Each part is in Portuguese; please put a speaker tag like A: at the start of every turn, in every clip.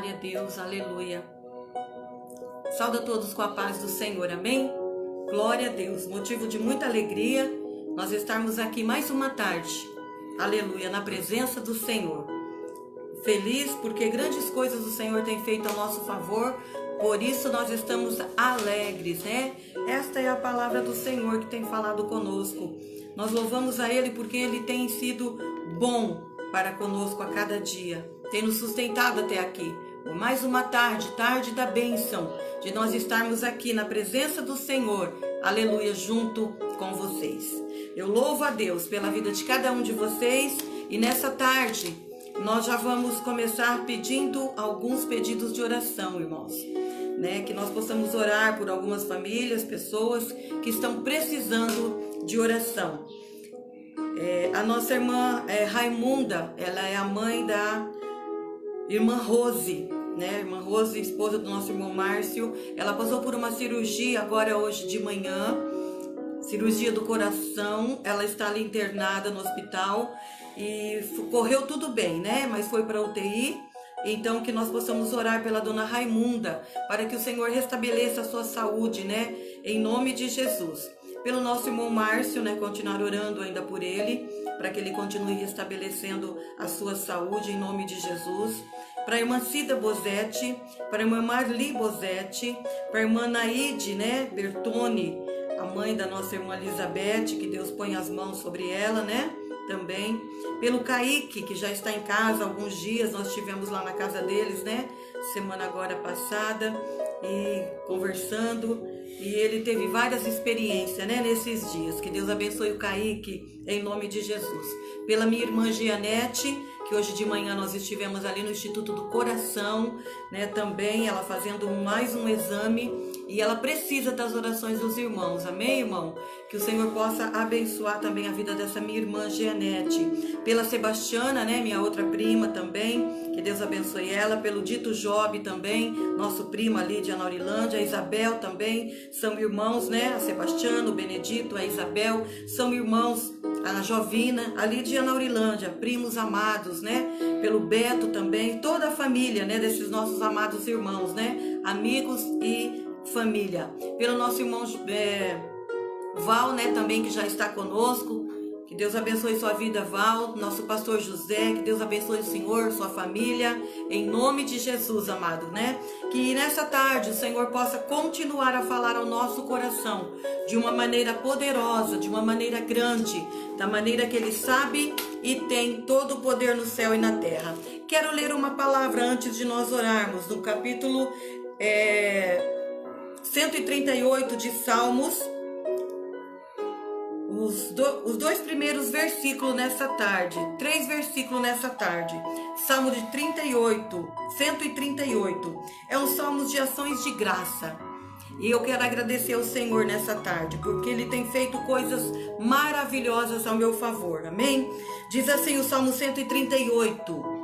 A: Glória a Deus, aleluia. Saúde a todos com a paz do Senhor, amém? Glória a Deus, motivo de muita alegria nós estarmos aqui mais uma tarde, aleluia, na presença do Senhor. Feliz porque grandes coisas o Senhor tem feito a nosso favor, por isso nós estamos alegres, né? Esta é a palavra do Senhor que tem falado conosco. Nós louvamos a Ele porque Ele tem sido bom para conosco a cada dia, tem nos sustentado até aqui. Por mais uma tarde da bênção, de nós estarmos aqui na presença do Senhor, aleluia, junto com vocês. Eu louvo a Deus pela vida de cada um de vocês e nessa tarde nós já vamos começar pedindo alguns pedidos de oração, irmãos, né? Que nós possamos orar por algumas famílias, pessoas que estão precisando de oração. A nossa irmã Raimunda, ela é a mãe da irmã Rose, né? Irmã Rose, esposa do nosso irmão Márcio. Ela passou por uma cirurgia agora hoje de manhã, cirurgia do coração. Ela está ali internada no hospital e correu tudo bem, né? Mas foi para UTI. Então que nós possamos orar pela dona Raimunda, para que o Senhor restabeleça a sua saúde, né? Em nome de Jesus. Pelo nosso irmão Márcio, né? Continuar orando ainda por ele, para que ele continue restabelecendo a sua saúde em nome de Jesus. Para a irmã Cida Bozetti, para a irmã Marli Bozetti, para a irmã Naide, né? Bertone, a mãe da nossa irmã Elizabeth, que Deus põe as mãos sobre ela, né? Também pelo Kaique, que já está em casa há alguns dias, nós estivemos lá na casa deles, né? Semana agora passada, e conversando, e ele teve várias experiências, né? Nesses dias. Que Deus abençoe o Kaique, em nome de Jesus. Pela minha irmã Gianete, que hoje de manhã nós estivemos ali no Instituto do Coração, né? Também ela fazendo mais um exame, e ela precisa das orações dos irmãos, amém, irmão? Que o Senhor possa abençoar também a vida dessa minha irmã Gianete. Pela Sebastiana, né, minha outra prima também, que Deus abençoe ela. Pelo Dito Job também, nosso primo ali de Anaurilândia. A Isabel também, são irmãos, né? A Sebastiana, o Benedito, a Isabel, são irmãos. A Jovina, ali de Anaurilândia, primos amados, né? Pelo Beto também, toda a família, né? Desses nossos amados irmãos, né? Amigos e família. Pelo nosso irmão Val, né? Também, que já está conosco. Que Deus abençoe sua vida, Val. Nosso pastor José, que Deus abençoe o Senhor, sua família. Em nome de Jesus, amado, né? Que nessa tarde o Senhor possa continuar a falar ao nosso coração de uma maneira poderosa, de uma maneira grande, da maneira que Ele sabe e tem todo o poder no céu e na terra. Quero ler uma palavra antes de nós orarmos, no capítulo 138 de Salmos, os dois primeiros versículos nessa tarde, 3 versículos nessa tarde. Salmo de 138, é um salmo de ações de graça. E eu quero agradecer ao Senhor nessa tarde, porque Ele tem feito coisas maravilhosas ao meu favor, amém? Diz assim o Salmo 138: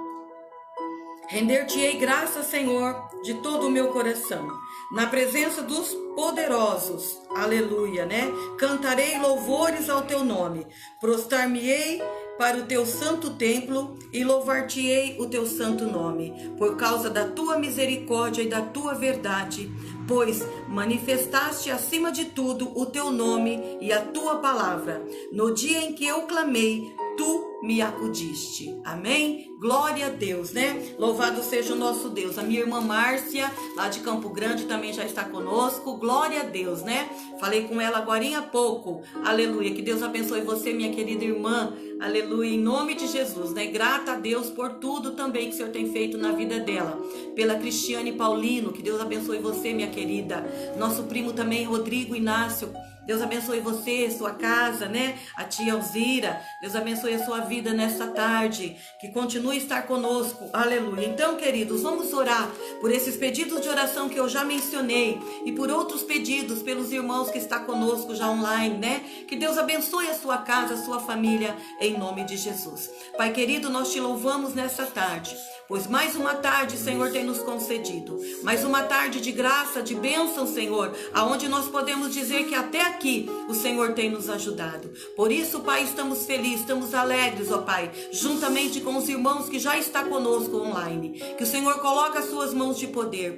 A: Render-te-ei graça, Senhor, de todo o meu coração, na presença dos poderosos, aleluia, né? Cantarei louvores ao teu nome, prostrar-me-ei para o teu santo templo e louvar-te-ei o teu santo nome, por causa da tua misericórdia e da tua verdade, pois manifestaste acima de tudo o teu nome e a tua palavra. No dia em que eu clamei, tu me acudiste. Amém? Glória a Deus, né? Louvado seja o nosso Deus. A minha irmã Márcia, lá de Campo Grande, também já está conosco. Glória a Deus, né? Falei com ela agorinha há pouco. Aleluia. Que Deus abençoe você, minha querida irmã. Aleluia. Em nome de Jesus, né? Grata a Deus por tudo também que o Senhor tem feito na vida dela. Pela Cristiane Paulino, que Deus abençoe você, minha querida. Nosso primo também, Rodrigo Inácio. Deus abençoe você, sua casa, né? A tia Alzira. Deus abençoe a sua vida nessa tarde. Que continue a estar conosco. Aleluia. Então, queridos, vamos orar por esses pedidos de oração que eu já mencionei. E por outros pedidos, pelos irmãos que estão conosco já online, né? Que Deus abençoe a sua casa, a sua família, em nome de Jesus. Pai querido, nós te louvamos nessa tarde. pois mais uma tarde, Senhor, tem nos concedido. Mais uma tarde de graça, de bênção, Senhor, aonde nós podemos dizer que até aqui o Senhor tem nos ajudado. Por isso, Pai, estamos felizes, estamos alegres, ó Pai, juntamente com os irmãos que já estão conosco online. Que o Senhor coloque as suas mãos de poder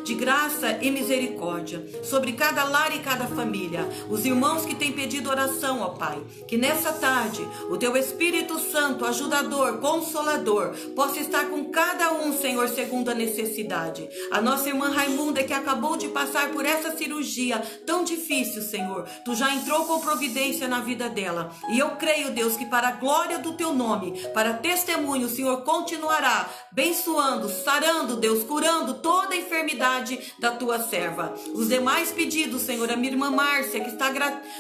A: de graça e misericórdia sobre cada lar e cada família. Os irmãos que têm pedido oração, ó Pai, que nessa tarde o Teu Espírito Santo, ajudador, consolador, possa estar com cada um, Senhor, segundo a necessidade. A nossa irmã Raimunda, que acabou de passar por essa cirurgia tão difícil, Senhor, Tu já entrou com providência na vida dela. E eu creio, Deus, que para a glória do Teu nome, para testemunho, o Senhor continuará abençoando, sarando, Deus, curando toda a enfermidade da Tua serva. Os demais pedidos, Senhor, a minha irmã Márcia, que está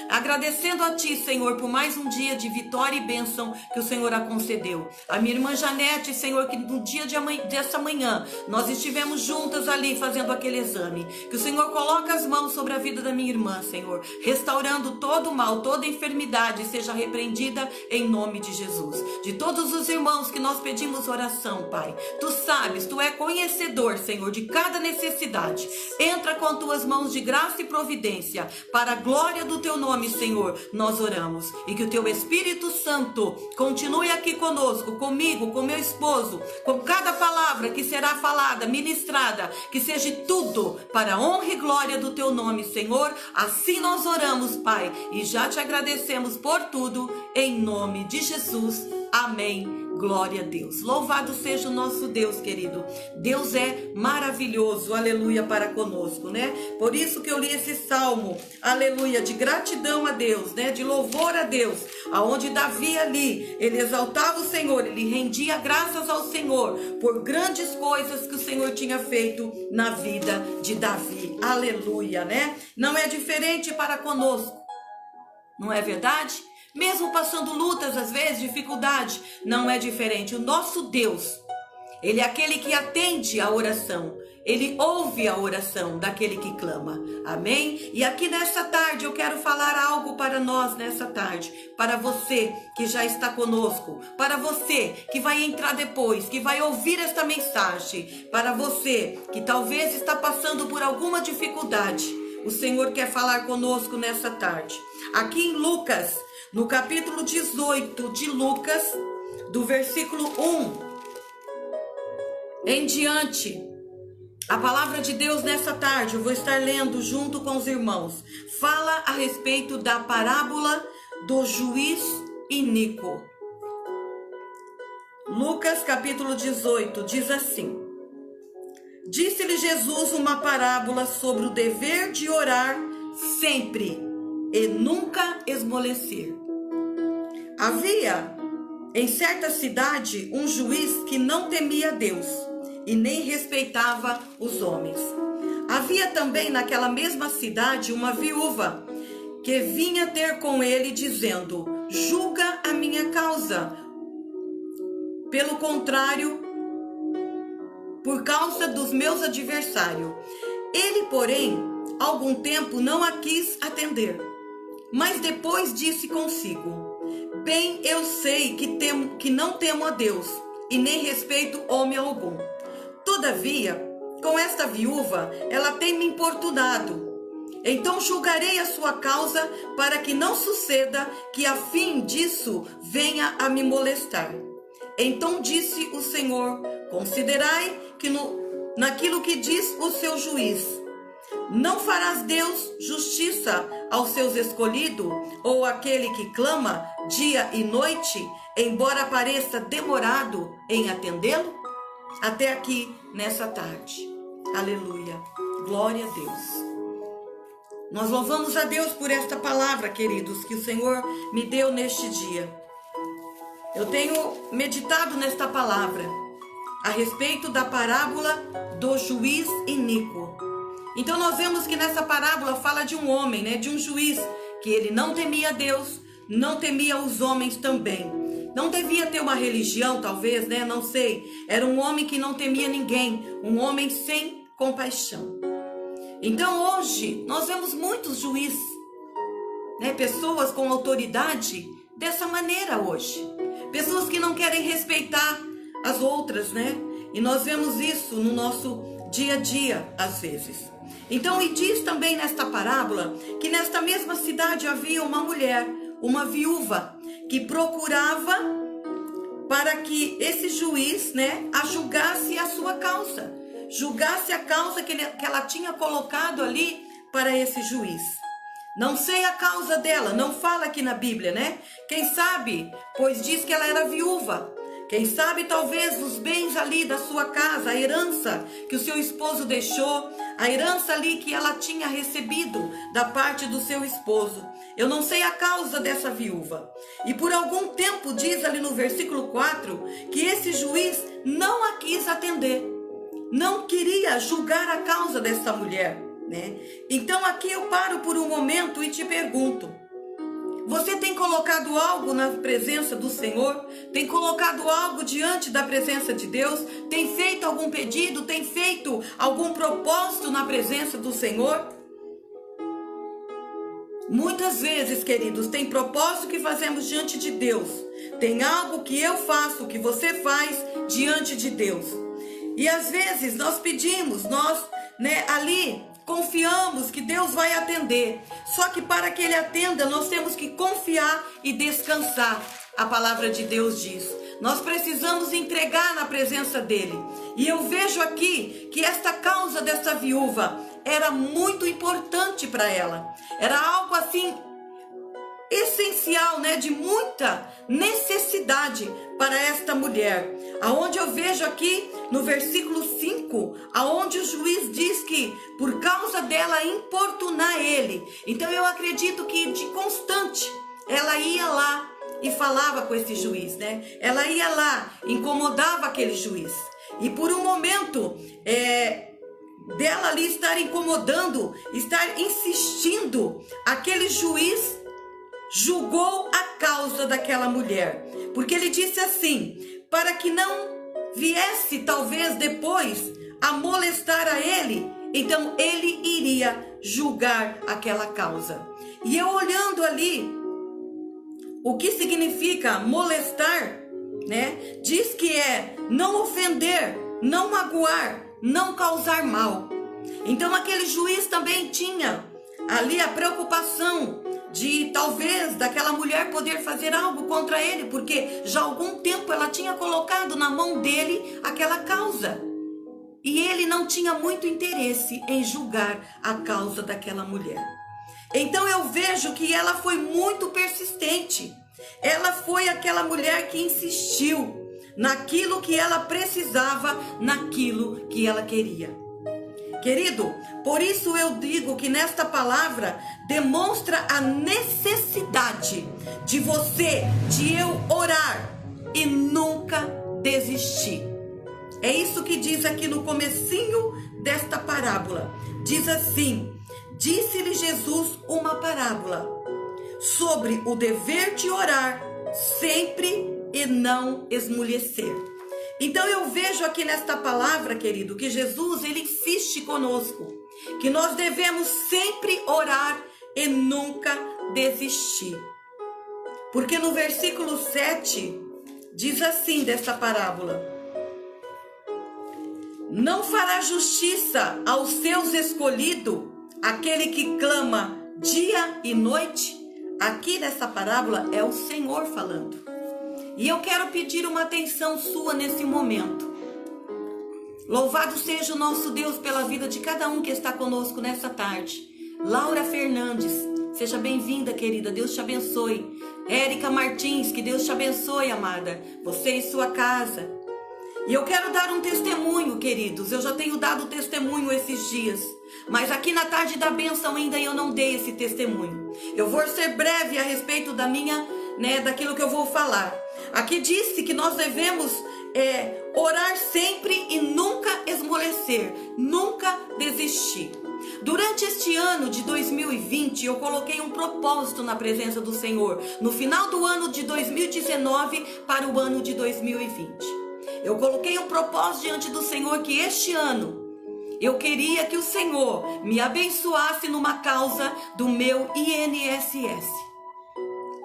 A: agradecendo a Ti, Senhor, por mais um dia de vitória e bênção que o Senhor a concedeu. A minha irmã Janete, Senhor, que no dia dessa manhã nós estivemos juntas ali fazendo aquele exame. Que o Senhor coloque as mãos sobre a vida da minha irmã, Senhor, restaurando todo o mal, toda enfermidade seja repreendida em nome de Jesus. De todos os irmãos que nós pedimos oração, Pai, Tu sabes, Tu é conhecedor, Senhor, de cada necessidade. Entra com Tuas mãos de graça e providência. Para a glória do Teu nome, Senhor, nós oramos. E que o Teu Espírito Santo continue aqui conosco, comigo, com meu esposo, com cada palavra que será falada, ministrada, que seja tudo para a honra e glória do Teu nome, Senhor. Assim nós oramos, Pai, e já Te agradecemos por tudo, em nome de Jesus. Amém. Glória a Deus. Louvado seja o nosso Deus, querido. Deus é maravilhoso, aleluia, para conosco, né? Por isso que eu li esse salmo, aleluia, de gratidão a Deus, né? De louvor a Deus, aonde Davi ali, ele exaltava o Senhor, ele rendia graças ao Senhor por grandes coisas que o Senhor tinha feito na vida de Davi, aleluia, né? Não é diferente para conosco, não é verdade? Mesmo passando lutas, às vezes, dificuldade, não é diferente. O nosso Deus, Ele é aquele que atende a oração. Ele ouve a oração daquele que clama. Amém? E aqui nessa tarde eu quero falar algo para nós nessa tarde. Para você que já está conosco. Para você que vai entrar depois, que vai ouvir esta mensagem. Para você que talvez está passando por alguma dificuldade. O Senhor quer falar conosco nessa tarde. Aqui em Lucas, no capítulo 18 de Lucas, do versículo 1 em diante, a palavra de Deus nessa tarde, eu vou estar lendo junto com os irmãos, fala a respeito da parábola do juiz iníquo. Lucas capítulo 18 diz assim: Disse-lhe Jesus uma parábola sobre o dever de orar sempre e nunca esmorecer. Havia em certa cidade um juiz que não temia Deus e nem respeitava os homens. Havia também naquela mesma cidade uma viúva que vinha ter com ele dizendo: julga a minha causa. Pelo contrário, por causa dos meus adversários. Ele, porém, algum tempo não a quis atender. Mas depois disse consigo: bem eu sei que não temo a Deus e nem respeito homem algum. Todavia, com esta viúva, ela tem me importunado. Então julgarei a sua causa, para que não suceda que a fim disso venha a me molestar. Então disse o Senhor: considerai que naquilo que diz o seu juiz. Não farás Deus justiça aos seus escolhidos, ou aquele que clama dia e noite, embora pareça demorado em atendê-lo? Até aqui nessa tarde. Aleluia. Glória a Deus. Nós louvamos a Deus por esta palavra, queridos, que o Senhor me deu neste dia. Eu tenho meditado nesta palavra a respeito da parábola do juiz iníquo. Então nós vemos que nessa parábola fala de um homem, né, de um juiz, que ele não temia Deus, não temia os homens também. Não devia ter uma religião, talvez, né, não sei. Era um homem que não temia ninguém, um homem sem compaixão. Então hoje nós vemos muitos juízes, né, pessoas com autoridade dessa maneira hoje. Pessoas que não querem respeitar as outras, né? E nós vemos isso no nosso dia a dia, às vezes. Então, e diz também nesta parábola que nesta mesma cidade havia uma mulher, uma viúva, que procurava para que esse juiz, a julgasse a sua causa. Julgasse a causa que ela tinha colocado ali para esse juiz. Não sei a causa dela, não fala aqui na Bíblia, Quem sabe, pois diz que ela era viúva. Quem sabe talvez os bens ali da sua casa, a herança que o seu esposo deixou, a herança ali que ela tinha recebido da parte do seu esposo. Eu não sei a causa dessa viúva. E por algum tempo diz ali no versículo 4 que esse juiz não a quis atender. Não queria julgar a causa dessa mulher. Então aqui eu paro por um momento e te pergunto: você tem colocado algo na presença do Senhor? Tem colocado algo diante da presença de Deus? Tem feito algum pedido? Tem feito algum propósito na presença do Senhor? Muitas vezes, queridos, tem propósito que fazemos diante de Deus. Tem algo que eu faço, que você faz diante de Deus. E às vezes nós pedimos, nós ali confiamos que Deus vai atender. Só que para que Ele atenda, nós temos que confiar e descansar. A palavra de Deus diz. Nós precisamos entregar na presença dEle. E eu vejo aqui que esta causa dessa viúva era muito importante para ela. Era algo assim essencial, de muita necessidade para esta mulher. Aonde eu vejo aqui no versículo 5, aonde o juiz diz que por causa dela importunar ele. Então eu acredito que de constante ela ia lá e falava com esse juiz, Ela ia lá, incomodava aquele juiz. E por um momento dela ali estar incomodando, estar insistindo, aquele juiz julgou a causa daquela mulher, porque ele disse assim, para que não viesse talvez depois a molestar a ele, então ele iria julgar aquela causa. E eu olhando ali, o que significa molestar, diz que é não ofender, não magoar, não causar mal. Então aquele juiz também tinha ali a preocupação de talvez daquela mulher poder fazer algo contra ele, porque já há algum tempo ela tinha colocado na mão dele aquela causa. E ele não tinha muito interesse em julgar a causa daquela mulher. Então eu vejo que ela foi muito persistente. Ela foi aquela mulher que insistiu naquilo que ela precisava, naquilo que ela queria. Querido, por isso eu digo que nesta palavra demonstra a necessidade de você, de eu orar e nunca desistir. É isso que diz aqui no comecinho desta parábola. Diz assim: disse-lhe Jesus uma parábola sobre o dever de orar sempre e não esmorecer. Então eu vejo aqui nesta palavra, querido, que Jesus, ele insiste conosco, que nós devemos sempre orar e nunca desistir. Porque no versículo 7, diz assim desta parábola: não fará justiça aos seus escolhidos, aquele que clama dia e noite? Aqui nessa parábola é o Senhor falando. E eu quero pedir uma atenção sua nesse momento. Louvado seja o nosso Deus pela vida de cada um que está conosco nessa tarde. Laura Fernandes, seja bem-vinda, querida. Deus te abençoe. Érica Martins, que Deus te abençoe, amada. Você e sua casa. E eu quero dar um testemunho, queridos. Eu já tenho dado testemunho esses dias. Mas aqui na tarde da bênção ainda eu não dei esse testemunho. Eu vou ser breve a respeito da minha, daquilo que eu vou falar. Aqui disse que nós devemos orar sempre e nunca esmorecer, nunca desistir. Durante este ano de 2020, eu coloquei um propósito na presença do Senhor, no final do ano de 2019 para o ano de 2020. Eu coloquei um propósito diante do Senhor que este ano eu queria que o Senhor me abençoasse numa causa do meu INSS.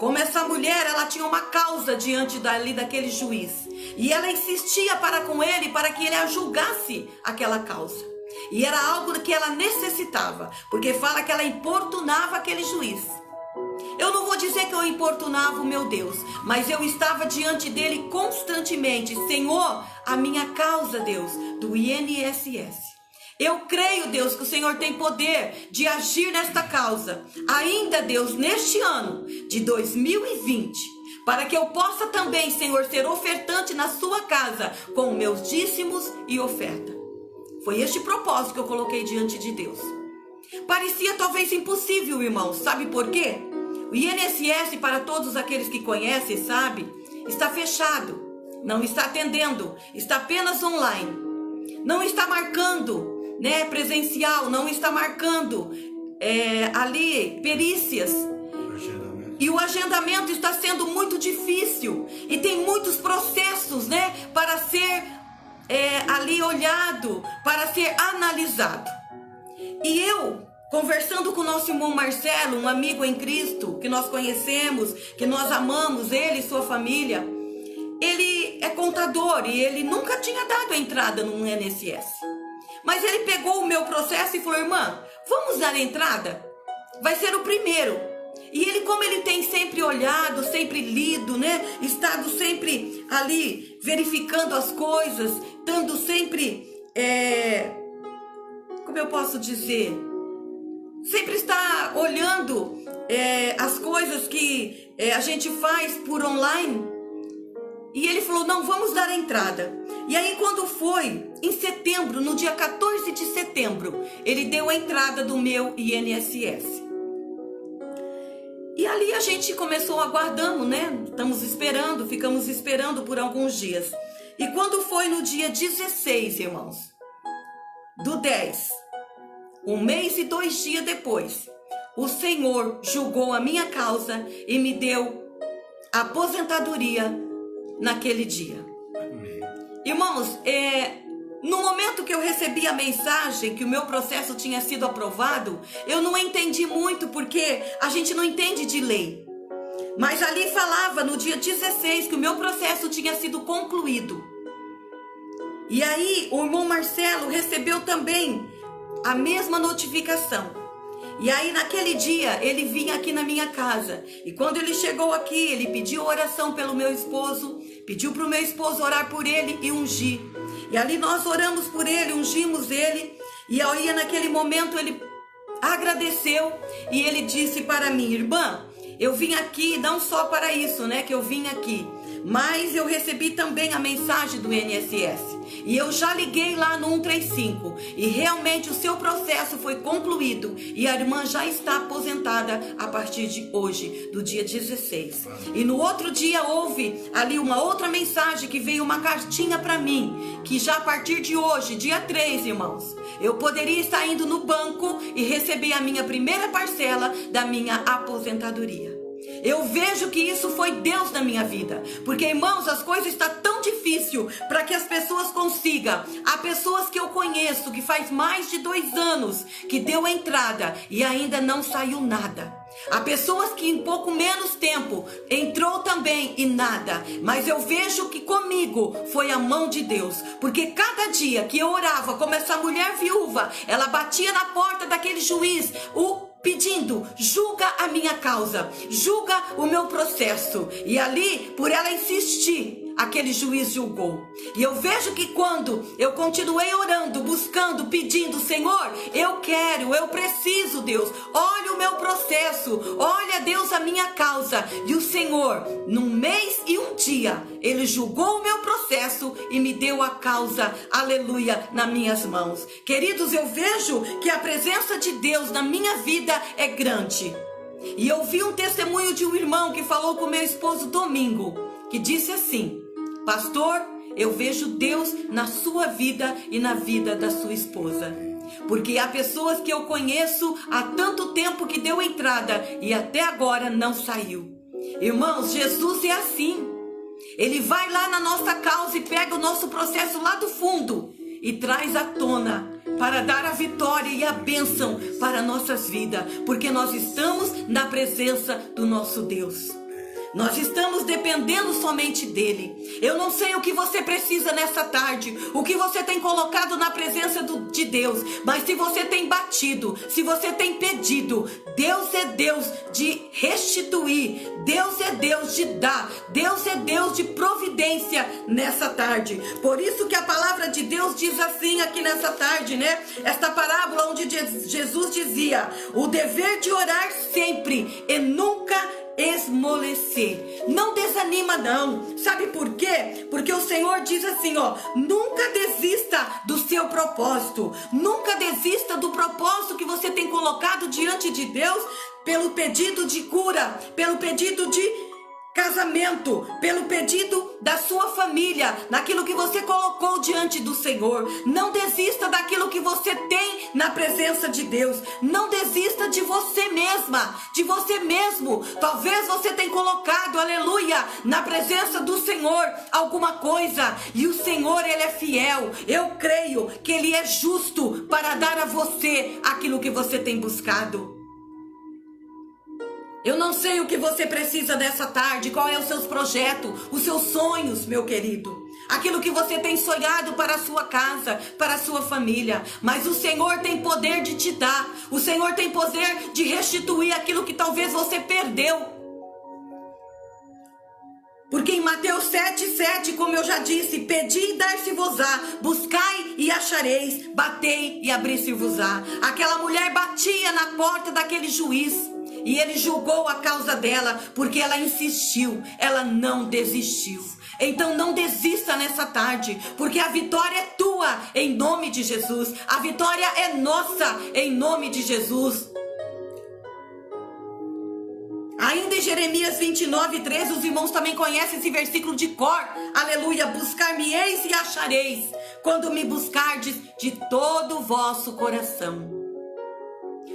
A: Como essa mulher, ela tinha uma causa diante daquele juiz. E ela insistia para com ele, para que ele a julgasse aquela causa. E era algo que ela necessitava, porque fala que ela importunava aquele juiz. Eu não vou dizer que eu importunava o meu Deus, mas eu estava diante dele constantemente. Senhor, a minha causa, Deus, do INSS. Eu creio, Deus, que o Senhor tem poder de agir nesta causa, ainda, Deus, neste ano de 2020, para que eu possa também, Senhor, ser ofertante na sua casa com meus dízimos e oferta. Foi este propósito que eu coloquei diante de Deus. Parecia talvez impossível, irmãos, sabe por quê? O INSS, para todos aqueles que conhecem, sabe, está fechado, não está atendendo, está apenas online, não está marcando, presencial, não está marcando ali perícias. E o agendamento está sendo muito difícil e tem muitos processos, para ser ali olhado, para ser analisado. E eu, conversando com o nosso irmão Marcelo, um amigo em Cristo, que nós conhecemos, que nós amamos, ele e sua família, ele é contador e ele nunca tinha dado a entrada no INSS. Mas ele pegou o meu processo e falou: irmã, vamos dar entrada? Vai ser o primeiro. E ele, como ele tem sempre olhado, sempre lido, estado sempre ali verificando as coisas, estando sempre, como eu posso dizer, sempre está olhando as coisas que a gente faz por online. E ele falou: não, vamos dar entrada. E aí quando foi em setembro, no dia 14 de setembro, ele deu a entrada do meu INSS. E ali a gente começou aguardando, estamos esperando, ficamos esperando por alguns dias. E quando foi no dia 16, irmãos, do 10, 1 mês e 2 dias depois, o Senhor julgou a minha causa e me deu aposentadoria naquele dia. Amém. Irmãos, no momento que eu recebi a mensagem que o meu processo tinha sido aprovado, eu não entendi muito, porque a gente não entende de lei. Mas ali falava no dia 16 que o meu processo tinha sido concluído. E aí o irmão Marcelo recebeu também a mesma notificação. E aí naquele dia ele vinha aqui na minha casa. E quando ele chegou aqui, ele pediu oração pelo meu esposo, pediu para o meu esposo orar por ele e ungir. E ali nós oramos por ele, ungimos ele. E aí naquele momento ele agradeceu e ele disse para mim: irmã, eu vim aqui não só para isso, que eu vim aqui, mas eu recebi também a mensagem do INSS. E eu já liguei lá no 135 e realmente o seu processo foi concluído e a irmã já está aposentada a partir de hoje, do dia 16. E no outro dia houve ali uma outra mensagem que veio, uma cartinha para mim, que já a partir de hoje, dia 3, irmãos, eu poderia estar indo no banco e receber a minha primeira parcela da minha aposentadoria. Eu vejo que isso foi Deus na minha vida, porque, irmãos, as coisas estão tão difíceis para que as pessoas consigam. Há pessoas que eu conheço que faz mais de 2 anos que deu a entrada e ainda não saiu nada. Há pessoas que em pouco menos tempo entrou também e nada. Mas eu vejo que comigo foi a mão de Deus, porque cada dia que eu orava como essa mulher viúva, ela batia na porta daquele juiz, pedindo: julga a minha causa, julga o meu processo. E ali, por ela insistir, aquele juiz julgou. E eu vejo que quando eu continuei orando, buscando, pedindo: Senhor, eu quero, eu preciso, Deus, olha o meu processo, olha, Deus, a minha causa. E o Senhor, num mês e 1 dia, Ele julgou o meu processo e me deu a causa, aleluia, nas minhas mãos. Queridos, eu vejo que a presença de Deus na minha vida é grande. E eu vi um testemunho de um irmão que falou com meu esposo domingo, que disse assim: pastor, eu vejo Deus na sua vida e na vida da sua esposa. Porque há pessoas que eu conheço há tanto tempo que deu entrada e até agora não saiu. Irmãos, Jesus é assim. Ele vai lá na nossa causa e pega o nosso processo lá do fundo e traz à tona para dar a vitória e a bênção para nossas vidas, porque nós estamos na presença do nosso Deus. Nós estamos dependendo somente dele. Eu não sei o que você precisa nessa tarde, o que você tem colocado na presença de Deus, mas se você tem batido, se você tem pedido, Deus é Deus de restituir, Deus é Deus de dar, Deus é Deus de providência nessa tarde. Por isso que a palavra de Deus diz assim aqui nessa tarde, né? Esta parábola onde Jesus dizia: o dever de orar sempre e nunca esmorecer. Não desanima não. Sabe por quê? Porque o Senhor diz assim, ó: nunca desista do seu propósito. Nunca desista do propósito que você tem colocado diante de Deus, pelo pedido de cura, pelo pedido de casamento, pelo pedido da sua família, naquilo que você colocou diante do Senhor. Não desista daquilo que você tem na presença de Deus. Não desista de você mesma, de você mesmo. Talvez você tenha colocado, aleluia, na presença do Senhor alguma coisa, e o Senhor, Ele é fiel. Eu creio que Ele é justo para dar a você aquilo que você tem buscado. Eu não sei o que você precisa dessa tarde, qual é os seus projetos, os seus sonhos, meu querido. Aquilo que você tem sonhado para a sua casa, para a sua família. Mas o Senhor tem poder de te dar. O Senhor tem poder de restituir aquilo que talvez você perdeu. Porque em Mateus 7,7, como eu já disse: pedi e dar-se-vos-á, buscai e achareis, batei e abrir-se-vos-á. Aquela mulher batia na porta daquele juiz, e ele julgou a causa dela, porque ela insistiu, ela não desistiu. Então não desista nessa tarde, porque a vitória é tua, em nome de Jesus. A vitória é nossa, em nome de Jesus. Ainda em Jeremias 29:13, os irmãos também conhecem esse versículo de cor. Aleluia: buscar-me-eis e achareis, quando me buscardes de todo o vosso coração.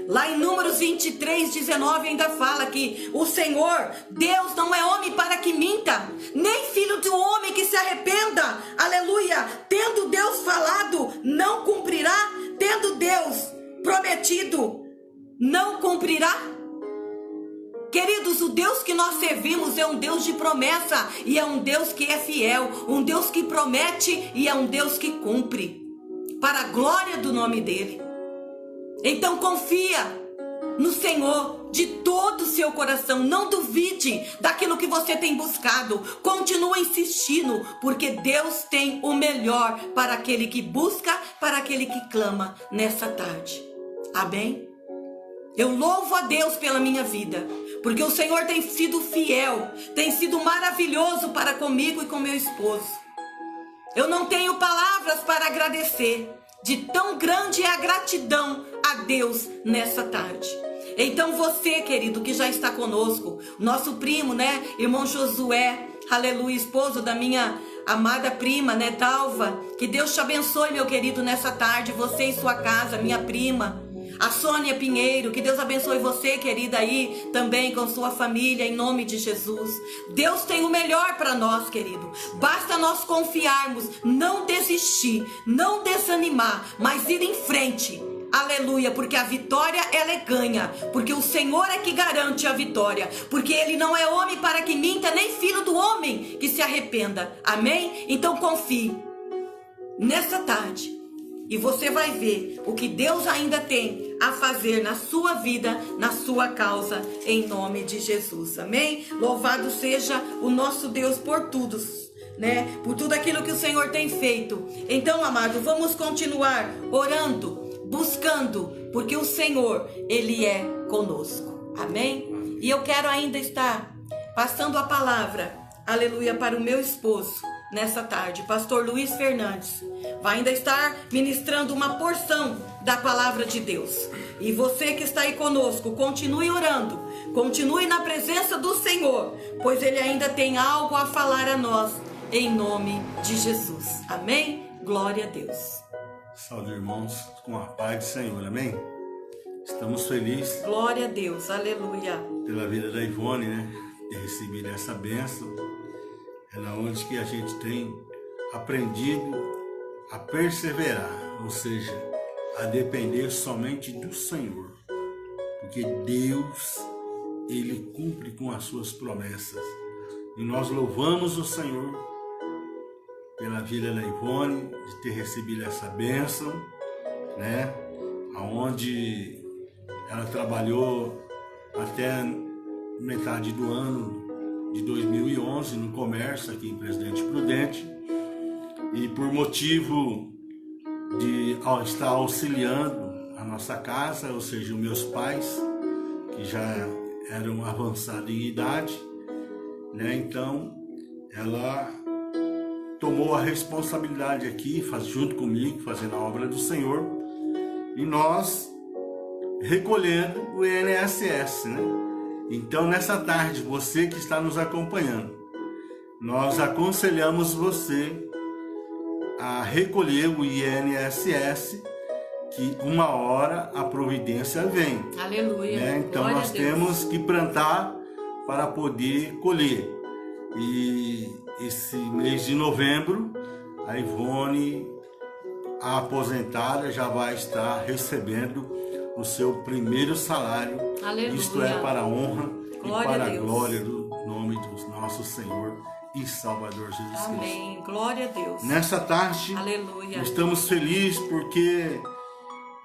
A: Lá em Números 23:19 ainda fala que o Senhor, Deus, não é homem para que minta, nem filho de homem que se arrependa. Aleluia. Tendo Deus falado, não cumprirá? Tendo Deus prometido, não cumprirá? Queridos, o Deus que nós servimos é um Deus de promessa, e é um Deus que é fiel, um Deus que promete, e é um Deus que cumpre, para a glória do nome dele. Então confia no Senhor de todo o seu coração. Não duvide daquilo que você tem buscado. Continua insistindo, porque Deus tem o melhor para aquele que busca, para aquele que clama nessa tarde. Amém? Eu louvo a Deus pela minha vida, porque o Senhor tem sido fiel, tem sido maravilhoso para comigo e com meu esposo. Eu não tenho palavras para agradecer, de tão grande é a gratidão a Deus nessa tarde. Então você, querido, que já está conosco, nosso primo, né, irmão Josué, aleluia, esposo da minha amada prima, né, Dalva, que Deus te abençoe, meu querido, nessa tarde, você e sua casa, minha prima, a Sônia Pinheiro, que Deus abençoe você, querida, aí também com sua família, em nome de Jesus. Deus tem o melhor para nós, querido. Basta nós confiarmos, não desistir, não desanimar, mas ir em frente. Aleluia, porque a vitória ela é ganha, porque o Senhor é que garante a vitória, porque Ele não é homem para que minta, nem filho do homem que se arrependa. Amém? Então confie nessa tarde. E você vai ver o que Deus ainda tem a fazer na sua vida, na sua causa, em nome de Jesus. Amém? Louvado seja o nosso Deus por tudo, né? Por tudo aquilo que o Senhor tem feito. Então, amado, vamos continuar orando, buscando, porque o Senhor, Ele é conosco. Amém? E eu quero ainda estar passando a palavra, aleluia, para o meu esposo. Nessa tarde, pastor Luiz Fernandes vai ainda estar ministrando uma porção da palavra de Deus. E você que está aí conosco, continue orando, continue na presença do Senhor, pois Ele ainda tem algo a falar a nós, em nome de Jesus. Amém? Glória a Deus.
B: Salve, irmãos, com a paz do Senhor, amém? Estamos felizes.
A: Glória a Deus, aleluia.
B: Pela vida da Ivone, né? Ter recebido essa bênção. É na onde que a gente tem aprendido a perseverar, ou seja, a depender somente do Senhor, porque Deus, Ele cumpre com as suas promessas. E nós louvamos o Senhor pela vida da Ivone, de ter recebido essa bênção, né? Onde ela trabalhou até metade do ano de 2011 no comércio aqui em Presidente Prudente, e por motivo de estar auxiliando a nossa casa, ou seja, os meus pais, que já eram avançados em idade, né? Então ela tomou a responsabilidade aqui, junto comigo, fazendo a obra do Senhor, e nós recolhendo o INSS, né? Então, nessa tarde, você que está nos acompanhando, nós aconselhamos você a recolher o INSS, que uma hora a providência vem.
A: Aleluia.
B: Né? Então,
A: Glória
B: nós temos que plantar para poder colher. E esse mês de novembro, a Ivone, a aposentada, já vai estar recebendo o seu primeiro salário.
A: Aleluia.
B: Isto é para a honra
A: Glória
B: e para
A: a
B: a
A: Deus.
B: glória do nome do nosso Senhor e Salvador Jesus Cristo.
A: Amém. Glória a Deus.
B: Nessa tarde,
A: Aleluia.
B: estamos felizes porque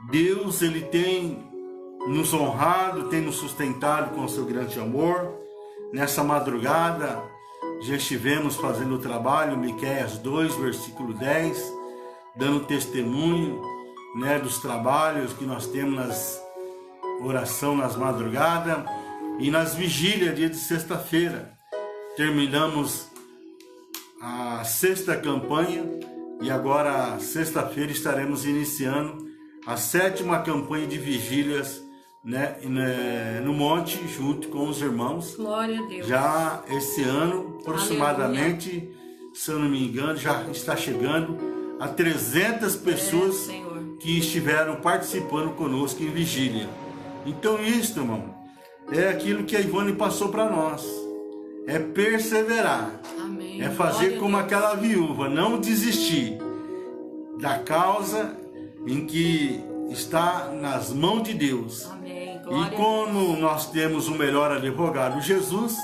B: Deus, Ele tem nos honrado, tem nos sustentado com o seu grande amor. Nessa madrugada, já estivemos fazendo o trabalho, Miqueias 2, versículo 10, dando testemunho, né, dos trabalhos que nós temos nas oração nas madrugadas e nas vigílias, dia de sexta-feira. Terminamos a sexta campanha e agora, sexta-feira, estaremos iniciando a 7ª campanha de vigílias, né, no monte, junto com os irmãos.
A: Glória a Deus.
B: Já esse ano, aproximadamente,
A: Aleluia.
B: Se eu não me engano, já está chegando a 300 pessoas
A: Senhor.
B: que estiveram participando conosco em vigília. Então isso, irmão, é aquilo que a Ivone passou para nós. É perseverar.
A: Amém.
B: É fazer
A: Glória a
B: como
A: Deus.
B: aquela viúva, não desistir da causa em que está nas mãos de Deus.
A: Amém. Glória
B: E
A: a Deus.
B: como nós temos o melhor advogado, Jesus,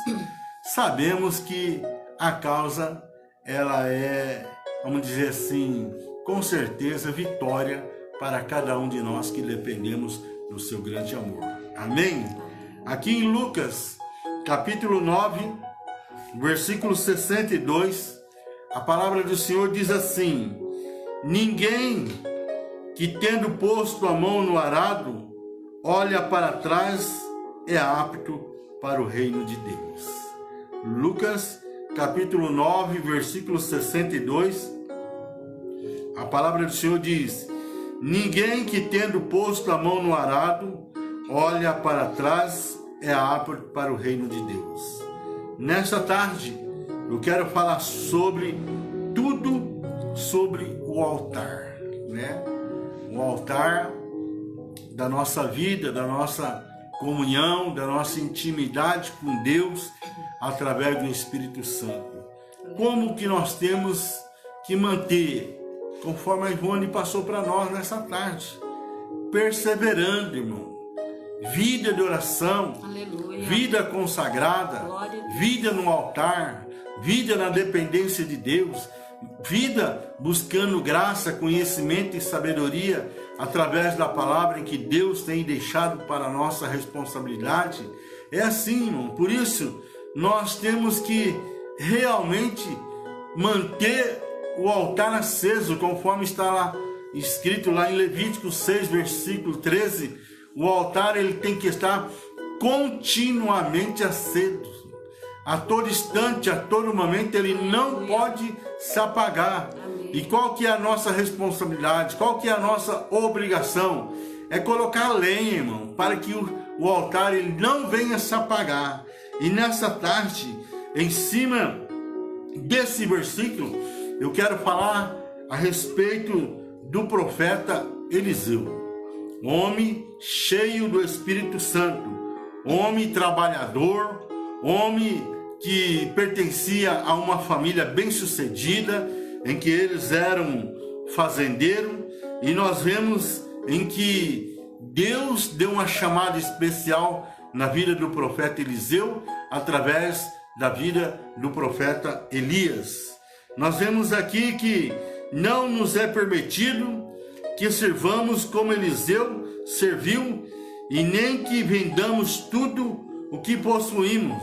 B: sabemos que a causa, ela é, vamos dizer assim, com certeza, vitória para cada um de nós que dependemos do seu grande amor. Amém? Aqui em Lucas, capítulo 9, versículo 62, a palavra do Senhor diz assim: ninguém que tendo posto a mão no arado, olha para trás, é apto para o reino de Deus. Lucas, capítulo 9, versículo 62, a palavra do Senhor diz: ninguém que tendo posto a mão no arado, olha para trás, é apto para o reino de Deus. Nesta tarde, eu quero falar sobre tudo sobre o altar, né? O altar da nossa vida, da nossa comunhão, da nossa intimidade com Deus através do Espírito Santo. Como que nós temos que manter, conforme a Ivone passou para nós nessa tarde, perseverando, irmão. Vida de oração,
A: Aleluia.
B: vida consagrada,
A: Glória a Deus.
B: vida no altar, vida na dependência de Deus, vida buscando graça, conhecimento e sabedoria através da palavra em que Deus tem deixado para a nossa responsabilidade. É assim, irmão. Por isso, nós temos que realmente manter o altar aceso, conforme está lá escrito lá em Levítico 6, versículo 13. O altar, ele tem que estar continuamente aceso. A todo instante, a todo momento, ele não pode se apagar.
A: Amém.
B: E qual que é a nossa responsabilidade? Qual que é a nossa obrigação? É colocar lenha, irmão, para que o altar ele não venha se apagar. E nessa tarde, em cima desse versículo, eu quero falar a respeito do profeta Eliseu. Homem cheio do Espírito Santo, homem trabalhador, homem que pertencia a uma família bem-sucedida, em que eles eram fazendeiros, e nós vemos em que Deus deu uma chamada especial na vida do profeta Eliseu, através da vida do profeta Elias. Nós vemos aqui que não nos é permitido que sirvamos como Eliseu serviu, e nem que vendamos tudo o que possuímos,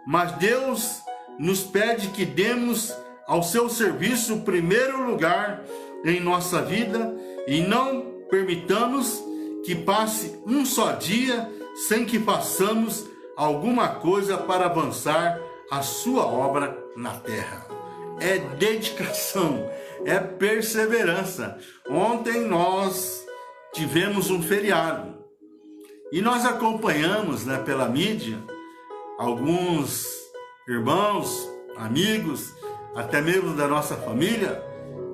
B: mas Deus nos pede que demos ao seu serviço o primeiro lugar em nossa vida e não permitamos que passe um só dia sem que façamos alguma coisa para avançar a sua obra na terra. É dedicação, é perseverança. Ontem nós tivemos um feriado e nós acompanhamos, pela mídia alguns irmãos, amigos, até mesmo da nossa família,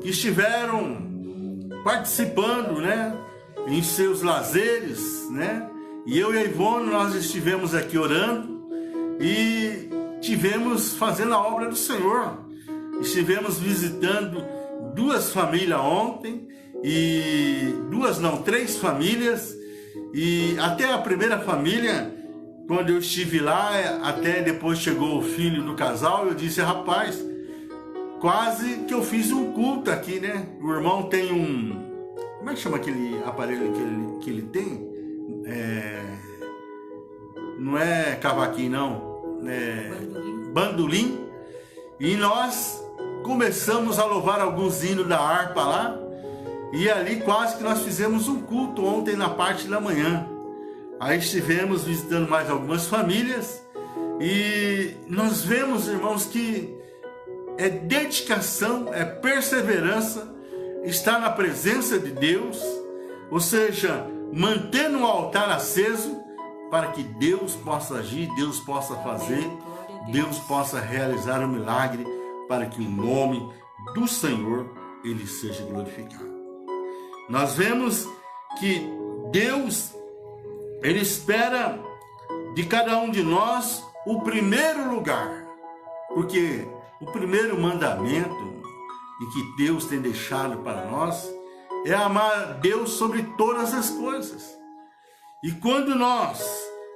B: que estiveram participando, em seus lazeres, E eu e a Ivone, nós estivemos aqui orando e tivemos fazendo a obra do Senhor. Estivemos visitando 2 famílias ontem, e 3 famílias, e até a primeira família, quando eu estive lá, até depois chegou o filho do casal, eu disse: rapaz, quase que eu fiz um culto aqui, O irmão tem como é que chama aquele aparelho que ele tem? Não é cavaquinho, não. Bandolim. E nós começamos a louvar alguns hinos da harpa lá. E ali quase que nós fizemos um culto ontem na parte da manhã. Aí estivemos visitando mais algumas famílias. E nós vemos, irmãos, que é dedicação, é perseverança, estar na presença de Deus, ou seja, mantendo o altar aceso para que Deus possa agir, Deus possa fazer, Deus possa realizar um milagre, para que o nome do Senhor ele seja glorificado. Nós vemos que Deus ele espera de cada um de nós o primeiro lugar, porque o primeiro mandamento e que Deus tem deixado para nós é amar Deus sobre todas as coisas. E quando nós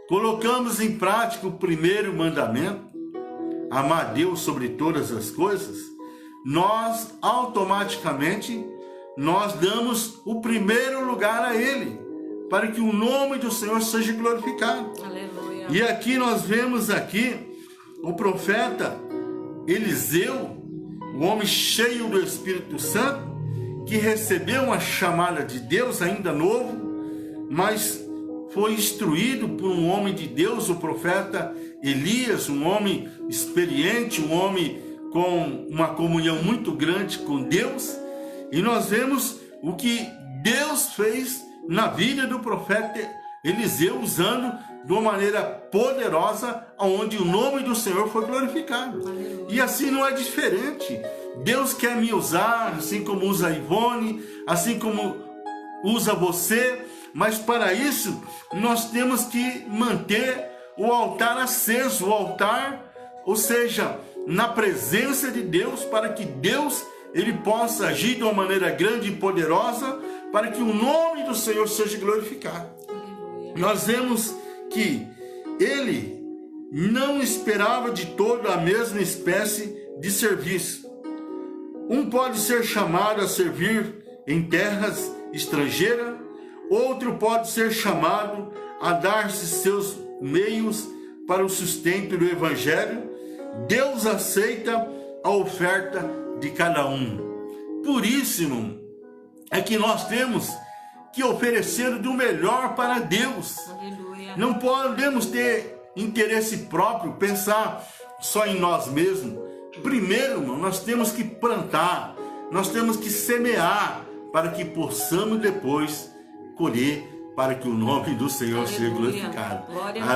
B: colocamos em prática o primeiro mandamento, amar Deus sobre todas as coisas, nós automaticamente nós damos o primeiro lugar a Ele, para que o nome do Senhor seja glorificado.
A: Aleluia.
B: E aqui nós vemos o profeta Eliseu, o homem cheio do Espírito Santo, que recebeu uma chamada de Deus ainda novo, mas foi instruído por um homem de Deus, o profeta Elias, um homem experiente, um homem com uma comunhão muito grande com Deus. E nós vemos o que Deus fez na vida do profeta Eliseu, usando de uma maneira poderosa, onde o nome do Senhor foi glorificado. Aleluia. E assim não é diferente. Deus quer me usar, assim como usa a Ivone, assim como usa você, mas para isso nós temos que manter o altar aceso, o altar, ou seja, na presença de Deus, para que Deus ele possa agir de uma maneira grande e poderosa, para que o nome do Senhor seja glorificado. Aleluia. Nós vemos que ele não esperava de todo a mesma espécie de serviço. Um pode ser chamado a servir em terras estrangeiras, outro pode ser chamado a dar-se seus meios para o sustento do Evangelho. Deus aceita a oferta de cada um. Por isso, irmão, é que nós temos que oferecer do melhor para Deus. Aleluia. Não podemos ter interesse próprio, pensar só em nós mesmos. Primeiro, irmão, nós temos que plantar, nós temos que semear, para que possamos depois colher, para que o nome do Senhor seja glorificado.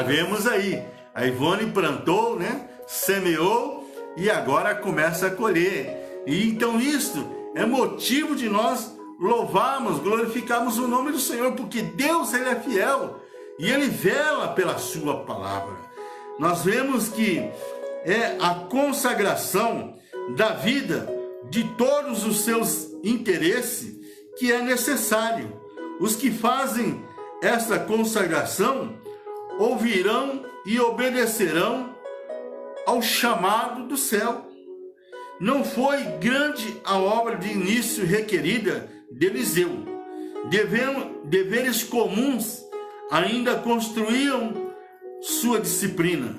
B: Vemos aí, a Ivone plantou, semeou e agora começa a colher. E então isto é motivo de nós louvarmos, glorificarmos o nome do Senhor, porque Deus ele é fiel e ele vela pela sua palavra. Nós vemos que é a consagração da vida de todos os seus interesses que é necessário. Os que fazem essa consagração ouvirão e obedecerão ao chamado do céu. Não foi grande a obra de início requerida de Eliseu. Deveres comuns ainda construíam sua disciplina.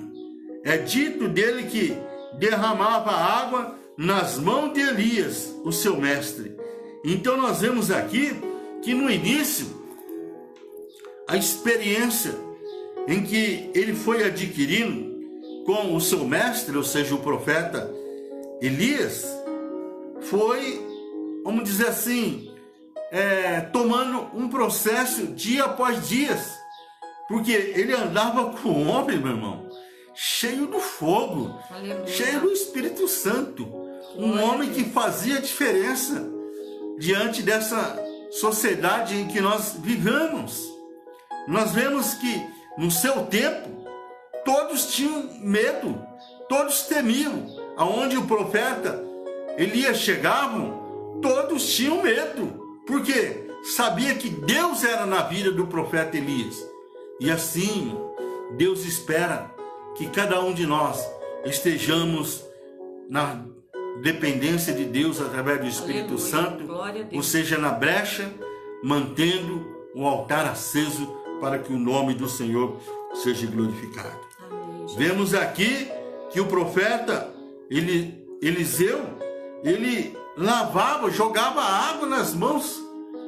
B: É dito dele que derramava água nas mãos de Elias, o seu mestre. Então nós vemos aqui que no início, a experiência em que ele foi adquirindo com o seu mestre, ou seja, o profeta Elias, foi, vamos dizer assim, tomando um processo dia após dia, porque ele andava com o homem, meu irmão, cheio do fogo, aleluia, cheio do Espírito Santo, um homem que fazia diferença diante dessa sociedade em que nós vivemos. Nós vemos que no seu tempo todos tinham medo, todos temiam. Aonde o profeta Elias chegava, todos tinham medo, porque sabia que Deus era na vida do profeta Elias. E assim, Deus espera que cada um de nós estejamos na dependência de Deus através do Espírito Santo, ou seja, na brecha, mantendo o altar aceso para que o nome do Senhor seja glorificado. Amém. Vemos aqui que o profeta Eliseu, ele lavava, jogava água nas mãos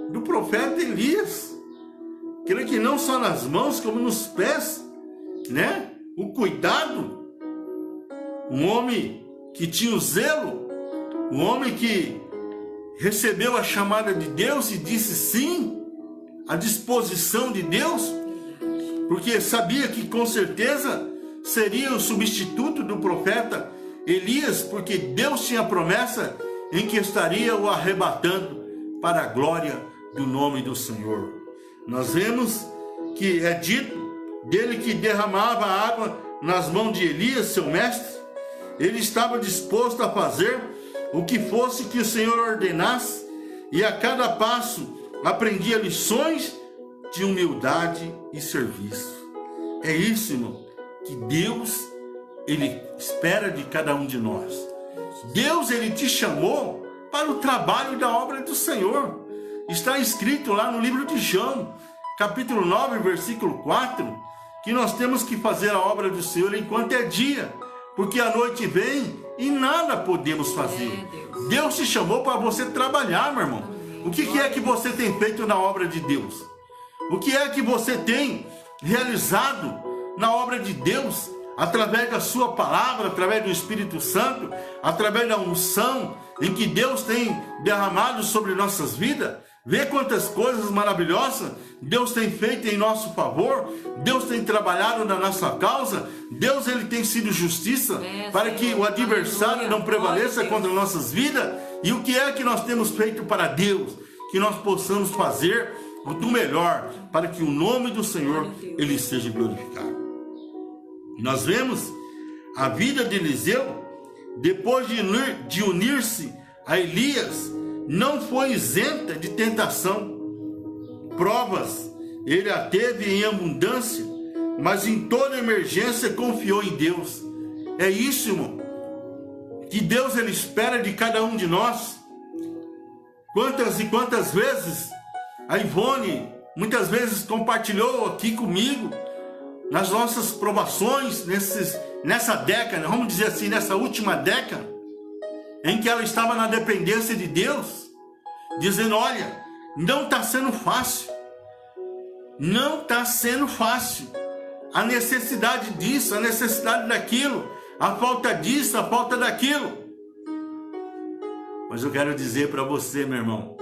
B: do profeta Elias. Creio que não só nas mãos, como nos pés, né? O cuidado. Um homem que tinha o zelo, um homem que recebeu a chamada de Deus e disse sim à disposição de Deus, porque sabia que com certeza seria o substituto do profeta Elias, porque Deus tinha a promessa em que estaria o arrebatando para a glória do nome do Senhor. Nós vemos que é dito dele que derramava água nas mãos de Elias, seu mestre. Ele estava disposto a fazer o que fosse que o Senhor ordenasse, e a cada passo aprendia lições de humildade e serviço. É isso, irmão, que Deus, Ele espera de cada um de nós. Deus, Ele te chamou para o trabalho da obra do Senhor. Está escrito lá no livro de João, capítulo 9, versículo 4, que nós temos que fazer a obra do Senhor enquanto é dia, porque a noite vem e nada podemos fazer. Deus te chamou para você trabalhar, meu irmão. O que é que você tem feito na obra de Deus? O que é que você tem realizado na obra de Deus? Através da sua palavra, através do Espírito Santo, através da unção em que Deus tem derramado sobre nossas vidas. Vê quantas coisas maravilhosas Deus tem feito em nosso favor. Deus tem trabalhado na nossa causa. Deus, Ele tem sido justiça para que o adversário não prevaleça contra nossas vidas. E o que é que nós temos feito para Deus? Que nós possamos fazer do melhor para que o nome do Senhor, Ele seja glorificado. Nós vemos a vida de Eliseu, depois de unir-se a Elias, não foi isenta de tentação. Provas ele a teve em abundância, mas em toda emergência confiou em Deus. É isso, irmão, que Deus, Ele espera de cada um de nós. Quantas e quantas vezes a Ivone muitas vezes compartilhou aqui comigo nas nossas provações, nessa década, vamos dizer assim, nessa última década, em que ela estava na dependência de Deus, dizendo: olha, não está sendo fácil, não está sendo fácil, a necessidade disso, a necessidade daquilo, a falta disso, a falta daquilo. Mas eu quero dizer para você, meu irmão,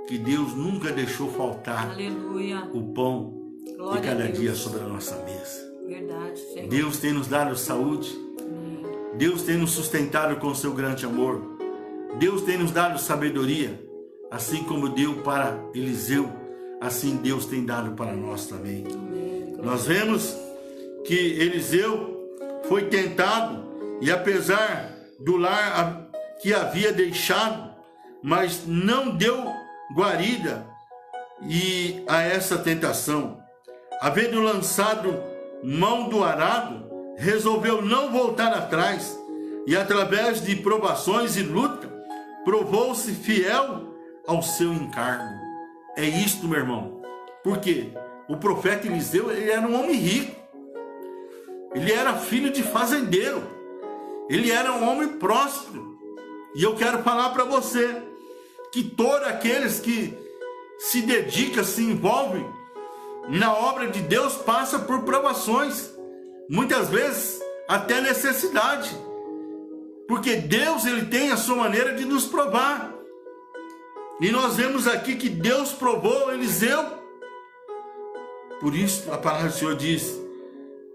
B: que Deus nunca deixou faltar, aleluia, o pão de cada dia sobre a nossa mesa. Verdade, Senhor. Deus tem nos dado saúde. Amém. Deus tem nos sustentado com o seu grande amor. Deus tem nos dado sabedoria. Assim como deu para Eliseu, assim Deus tem dado para nós também. Amém. Nós vemos que Eliseu foi tentado, e apesar do lar que havia deixado, mas não deu guarida a essa tentação. Havendo lançado mão do arado, resolveu não voltar atrás e, através de provações e luta, provou-se fiel ao seu encargo. É isto, meu irmão. Porque o profeta Eliseu, ele era um homem rico. Ele era filho de fazendeiro. Ele era um homem próspero. E eu quero falar para você que todos aqueles que se dedicam, se envolvem na obra de Deus, passam por provações. Muitas vezes até necessidade. Porque Deus, ele tem a sua maneira de nos provar. E nós vemos aqui que Deus provou Eliseu. Por isso a palavra do Senhor diz: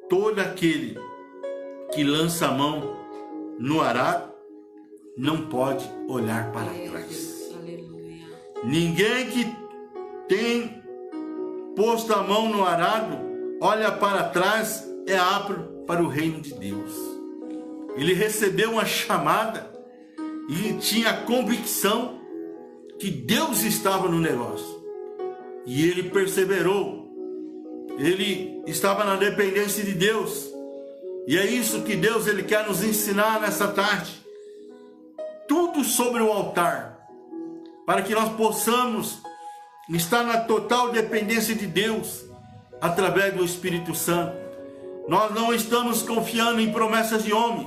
B: todo aquele que lança a mão no arado não pode olhar para trás.
A: Aleluia.
B: Ninguém que tem posto a mão no arado olha para trás, é apto para o reino de Deus. Ele recebeu uma chamada e tinha a convicção que Deus estava no negócio. E ele perseverou. Ele estava na dependência de Deus. E é isso que Deus, ele quer nos ensinar nessa tarde. Tudo sobre o altar, para que nós possamos estar na total dependência de Deus, através do Espírito Santo. Nós não estamos confiando em promessas de homem,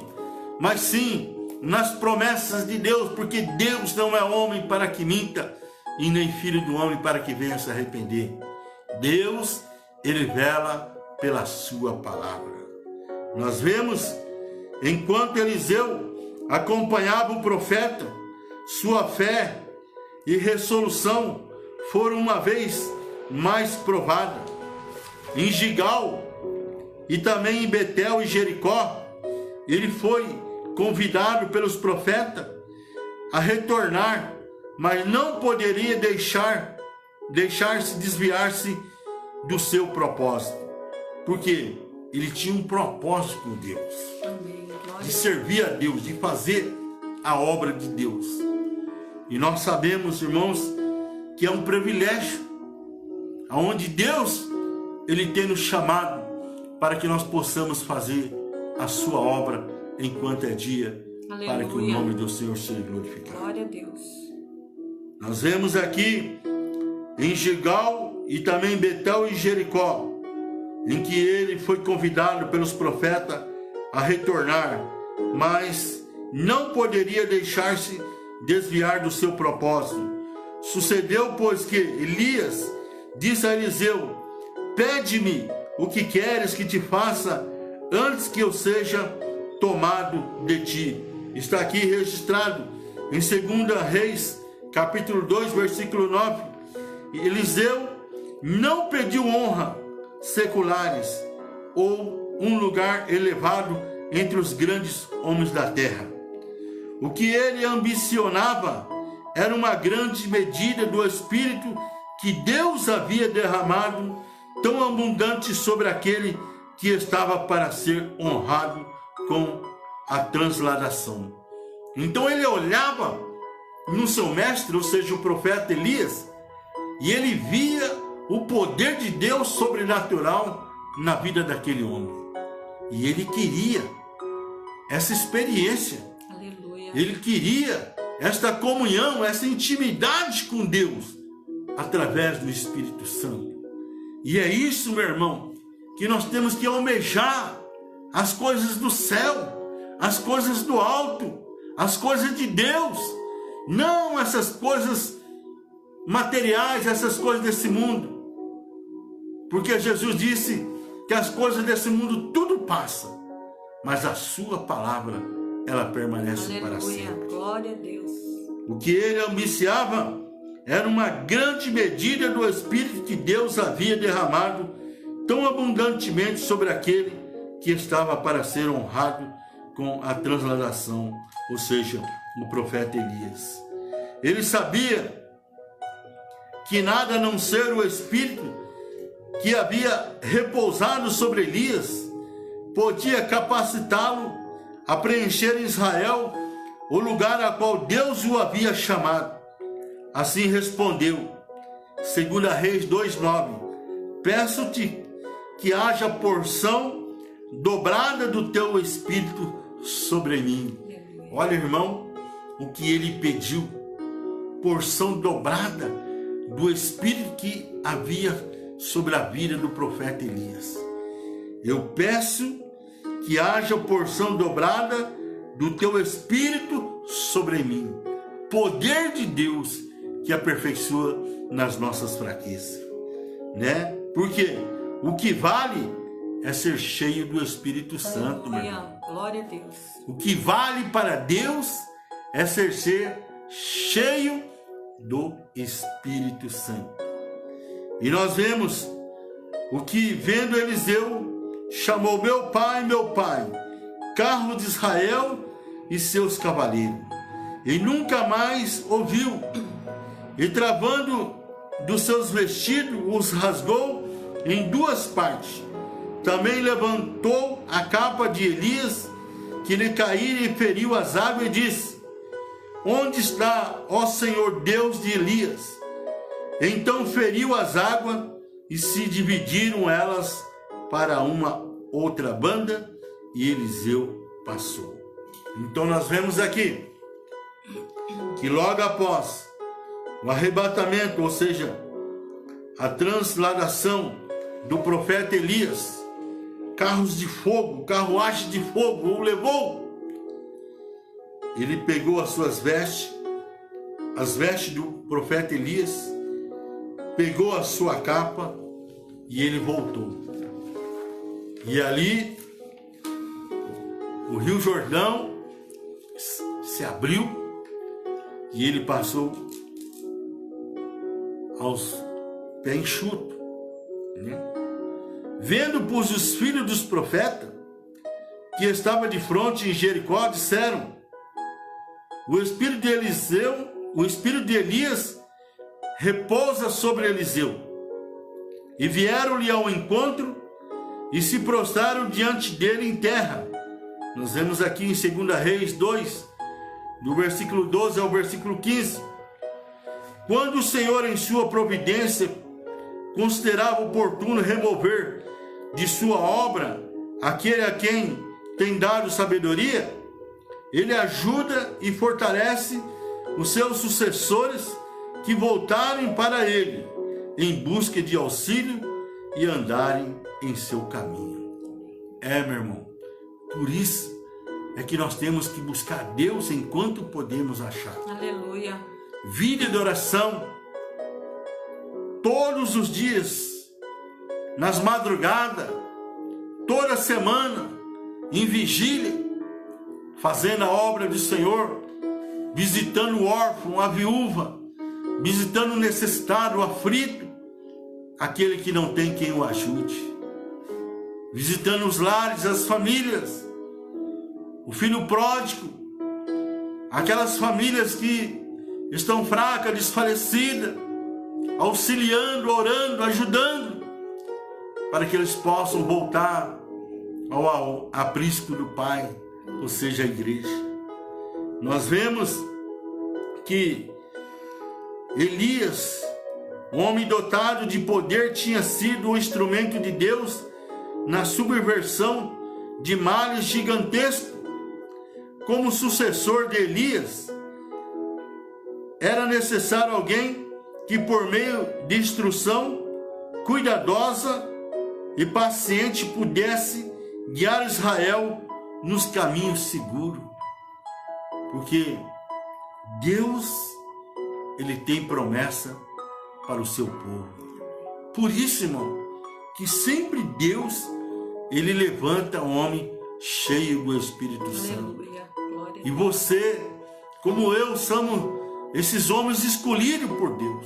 B: mas sim nas promessas de Deus, porque Deus não é homem para que minta, e nem filho do homem para que venha se arrepender. Deus, ele vela pela sua palavra. Nós vemos, enquanto Eliseu acompanhava o profeta, sua fé e resolução foram uma vez mais provadas. Em Gigal e também em Betel e Jericó, ele foi convidado pelos profetas a retornar, mas não poderia deixar-se desviar-se do seu propósito, porque ele tinha um propósito com Deus.
A: Amém.
B: De servir a Deus, de fazer a obra de Deus. E nós sabemos, irmãos, que é um privilégio, aonde Deus, ele tem nos chamado para que nós possamos fazer a sua obra enquanto é dia. Aleluia. Para que o nome do Senhor seja glorificado.
A: Glória a Deus.
B: Nós vemos aqui em Gigal e também em Betel e Jericó, em que ele foi convidado pelos profetas a retornar, mas não poderia deixar-se desviar do seu propósito. Sucedeu, pois, que Elias disse a Eliseu: pede-me o que queres que te faça antes que eu seja tomado de ti. Está aqui registrado em 2 Reis, capítulo 2, versículo 9. Eliseu não pediu honra seculares ou um lugar elevado entre os grandes homens da terra. O que ele ambicionava era uma grande medida do Espírito que Deus havia derramado tão abundante sobre aquele que estava para ser honrado com a transladação. Então ele olhava no seu mestre, ou seja, o profeta Elias, e ele via o poder de Deus sobrenatural na vida daquele homem. E ele queria essa experiência.
A: Aleluia.
B: Ele queria esta comunhão, essa intimidade com Deus, através do Espírito Santo. E é isso, meu irmão, que nós temos que almejar as coisas do céu, as coisas do alto, as coisas de Deus, não essas coisas materiais, essas coisas desse mundo. Porque Jesus disse que as coisas desse mundo tudo passa, mas a sua palavra, ela permanece. Aleluia, para sempre.
A: Glória a Deus.
B: O que ele ambiciava era uma grande medida do Espírito que Deus havia derramado tão abundantemente sobre aquele que estava para ser honrado com a transladação, ou seja, o profeta Elias. Ele sabia que nada a não ser o Espírito que havia repousado sobre Elias podia capacitá-lo a preencher em Israel o lugar a qual Deus o havia chamado. Assim respondeu, 2 Reis 2:9: peço-te que haja porção dobrada do teu Espírito sobre mim. Olha, irmão, o que ele pediu, porção dobrada do Espírito que havia sobre a vida do profeta Elias. Eu peço que haja porção dobrada do teu Espírito sobre mim. Poder de Deus que aperfeiçoa nas nossas fraquezas, né? Porque o que vale é ser cheio do Espírito Santo, meu irmão.
A: Glória a Deus.
B: O que vale para Deus é ser cheio do Espírito Santo. E nós vemos o que, vendo Eliseu, chamou meu pai, carro de Israel e seus cavaleiros, e nunca mais ouviu, e travando dos seus vestidos, os rasgou em duas partes. Também levantou a capa de Elias, que lhe caíra, e feriu as águas, e disse: onde está, ó Senhor Deus de Elias? Então feriu as águas, e se dividiram elas para uma outra banda, e Eliseu passou. Então nós vemos aqui que logo após o arrebatamento, ou seja, a transladação do profeta Elias, carros de fogo, carruagem de fogo o levou. Ele pegou as suas vestes, as vestes do profeta Elias, pegou a sua capa e ele voltou. E ali o Rio Jordão se abriu e ele passou aos pés enxutos, né? Vendo, pois, os filhos dos profetas que estavam de frente em Jericó, disseram: o espírito de Elias repousa sobre Eliseu. E vieram-lhe ao encontro e se prostraram diante dele em terra. Nós vemos aqui em 2 Reis 2, do versículo 12 ao versículo 15. Quando o Senhor, em sua providência, considerava oportuno remover de sua obra aquele a quem tem dado sabedoria, ele ajuda e fortalece os seus sucessores que voltarem para ele em busca de auxílio e andarem em seu caminho. Meu irmão, por isso é que nós temos que buscar Deus enquanto podemos achar.
A: Aleluia.
B: Vida de oração todos os dias, nas madrugadas, toda semana, em vigília, fazendo a obra do Senhor, visitando o órfão, a viúva, visitando o necessitado, o aflito, aquele que não tem quem o ajude, visitando os lares, as famílias, o filho pródigo, aquelas famílias que estão fracas, desfalecidas, auxiliando, orando, ajudando, para que eles possam voltar ao aprisco do Pai, ou seja, a igreja. Nós vemos que Elias, um homem dotado de poder, tinha sido um instrumento de Deus na subversão de males gigantescos. Como sucessor de Elias, era necessário alguém que, por meio de instrução cuidadosa e paciente, pudesse guiar Israel nos caminhos seguros. Porque Deus, Ele tem promessa para o seu povo. Por isso, irmão, que sempre Deus, Ele levanta um homem cheio do Espírito Santo. E você, como eu, somos esses homens escolhidos por Deus.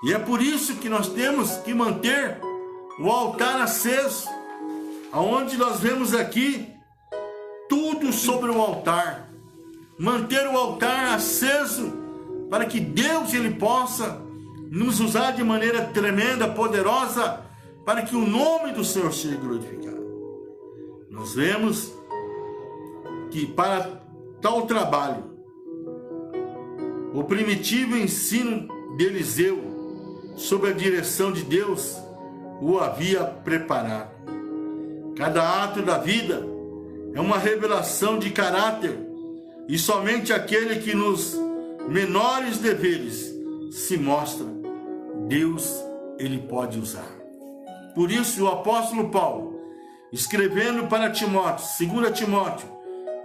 B: E é por isso que nós temos que manter o altar aceso, aonde nós vemos aqui tudo sobre o altar. Manter o altar aceso para que Deus, Ele possa nos usar de maneira tremenda, poderosa, para que o nome do Senhor seja glorificado. Nós vemos que para tal trabalho, o primitivo ensino de Eliseu, sob a direção de Deus, o havia preparado. Cada ato da vida é uma revelação de caráter, e somente aquele que nos menores deveres se mostra, Deus ele pode usar. Por isso o apóstolo Paulo, escrevendo para Timóteo, 2 Timóteo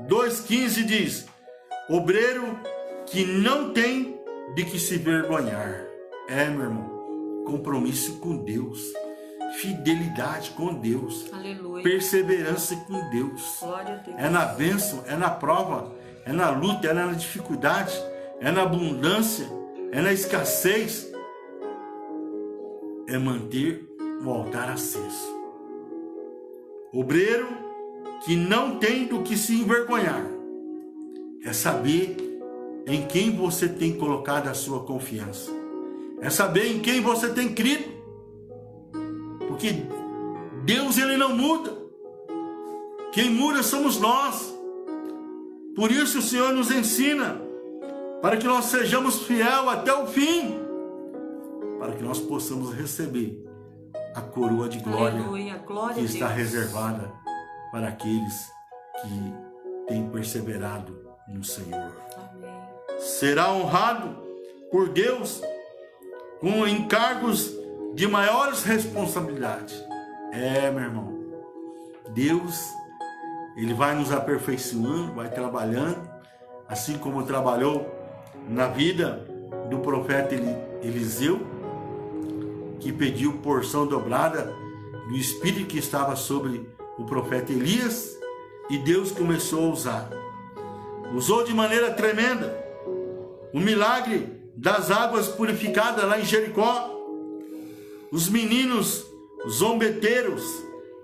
B: 2,15 diz: obreiro que não tem de que se vergonhar. Meu irmão, compromisso com Deus, fidelidade com Deus,
A: Aleluia.
B: Perseverança com Deus.
A: Glória a Deus.
B: É na bênção, é na prova, é na luta, é na dificuldade, é na abundância, é na escassez. É manter o altar aceso. Obreiro que não tem do que se envergonhar. É saber em quem você tem colocado a sua confiança. É saber em quem você tem crido. Porque Deus ele não muda. Quem muda somos nós. Por isso o Senhor nos ensina para que nós sejamos fiéis até o fim, para que nós possamos receber a coroa de glória,
A: Aleluia. Glória
B: que
A: a
B: está
A: Deus.
B: reservada para aqueles que têm perseverado no Senhor.
A: Amém.
B: Será honrado por Deus com encargos de maiores responsabilidades. Meu irmão, Deus ele vai nos aperfeiçoando, vai trabalhando, assim como trabalhou na vida do profeta Eliseu, que pediu porção dobrada do Espírito que estava sobre o profeta Elias, e Deus começou a usar. Usou de maneira tremenda o milagre das águas purificadas lá em Jericó. Os meninos zombeteiros,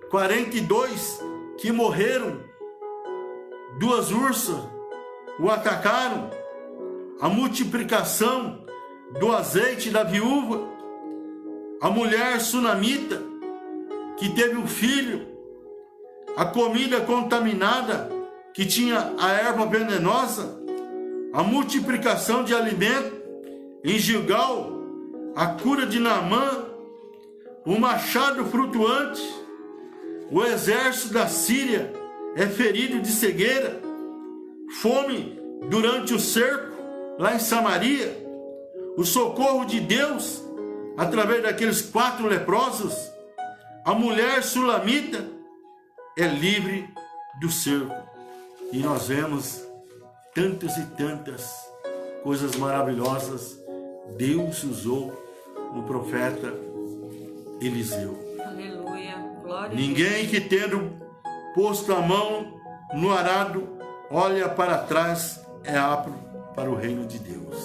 B: 42, que morreram, 2 ursas o atacaram. A multiplicação do azeite da viúva, a mulher sunamita que teve um filho, a comida contaminada que tinha a erva venenosa, a multiplicação de alimento em Gilgal, a cura de Naamã, o machado flutuante, o exército da Síria é ferido de cegueira, fome durante o cerco lá em Samaria, o socorro de Deus através daqueles 4 leprosos, a mulher sulamita é livre do cerco. E nós vemos tantas e tantas coisas maravilhosas. Deus usou o profeta Eliseu.
A: Aleluia. Glória
B: Ninguém que tendo posto a mão no arado olha para trás é apto para o reino de Deus.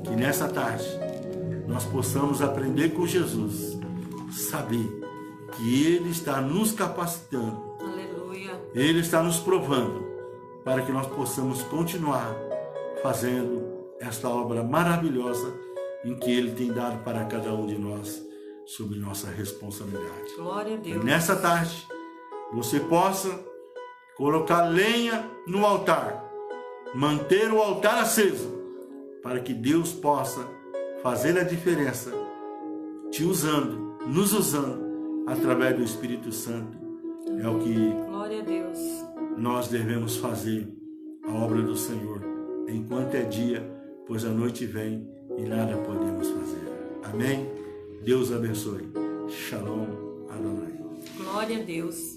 B: Que nessa tarde nós possamos aprender com Jesus, saber que Ele está nos capacitando,
A: Aleluia.
B: Ele está nos provando para que nós possamos continuar fazendo esta obra maravilhosa em que Ele tem dado para cada um de nós sob nossa responsabilidade.
A: Glória a
B: E
A: Deus.
B: nessa tarde você possa colocar lenha no altar, manter o altar aceso, para que Deus possa fazer a diferença, te usando, nos usando, através do Espírito Santo. É o que
A: Glória a Deus.
B: nós devemos fazer, a obra do Senhor, enquanto é dia, pois a noite vem e nada podemos fazer. Amém? Deus abençoe. Shalom Adonai.
A: Glória a Deus.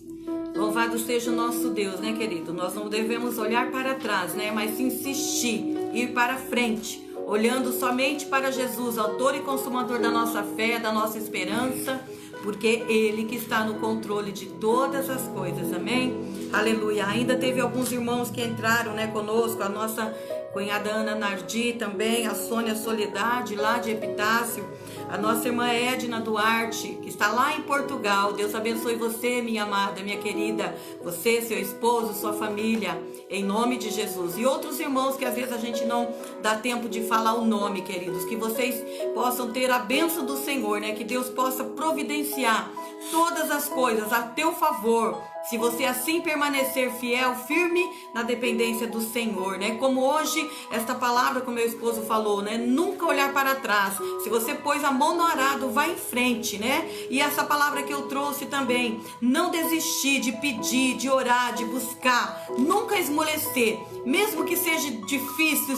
A: Louvado seja o nosso Deus, né, querido? Nós não devemos olhar para trás, né? Mas insistir, ir para frente, olhando somente para Jesus, autor e consumador da nossa fé, da nossa esperança, porque Ele que está no controle de todas as coisas, amém? Aleluia. Ainda teve alguns irmãos que entraram, né, conosco, a nossa cunhada Ana Nardi também, a Sônia Soledade, lá de Epitácio, a nossa irmã Edna Duarte, que está lá em Portugal. Deus abençoe você, minha amada, minha querida, você, seu esposo, sua família, em nome de Jesus. E outros irmãos que às vezes a gente não dá tempo de falar o nome, queridos, que vocês possam ter a bênção do Senhor, né? Que Deus possa providenciar todas as coisas a teu favor, Se você assim permanecer fiel, firme na dependência do Senhor, né? Como hoje, esta palavra que o meu esposo falou, né? Nunca olhar para trás. Se você pôs a mão no arado, vai em frente, né? E essa palavra que eu trouxe também, não desistir de pedir, de orar, de buscar, nunca esmorecer, mesmo que seja difícil,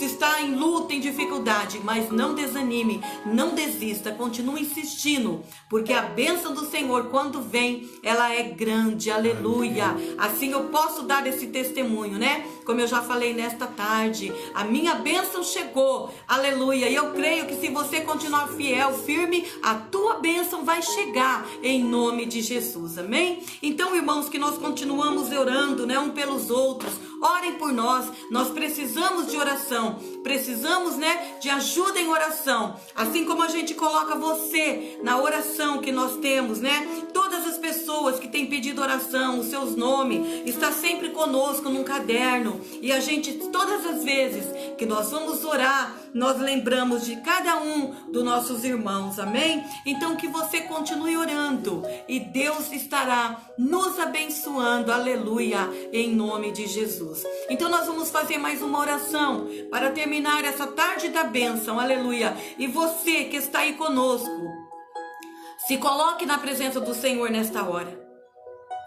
A: está em luta, em dificuldade, mas não desanime, não desista, continue insistindo, porque a bênção do Senhor, quando vem, ela é grande, aleluia. Assim eu posso dar esse testemunho, né? Como eu já falei nesta tarde, a minha bênção chegou, aleluia. E eu creio que se você continuar fiel, firme, a tua bênção vai chegar em nome de Jesus, amém? Então, irmãos, que nós continuamos orando, né, um pelos outros. Orem por nós, nós precisamos de oração, precisamos, né, de ajuda em oração, assim como a gente coloca você na oração que nós temos, né, todas as pessoas que têm pedido oração, os seus nomes, está sempre conosco num caderno, e a gente, todas as vezes que nós vamos orar, nós lembramos de cada um dos nossos irmãos, amém? Então que você continue orando, e Deus estará nos abençoando, aleluia, em nome de Jesus. Então nós vamos fazer mais uma oração para terminar essa tarde da bênção, aleluia. E você que está aí conosco, se coloque na presença do Senhor nesta hora.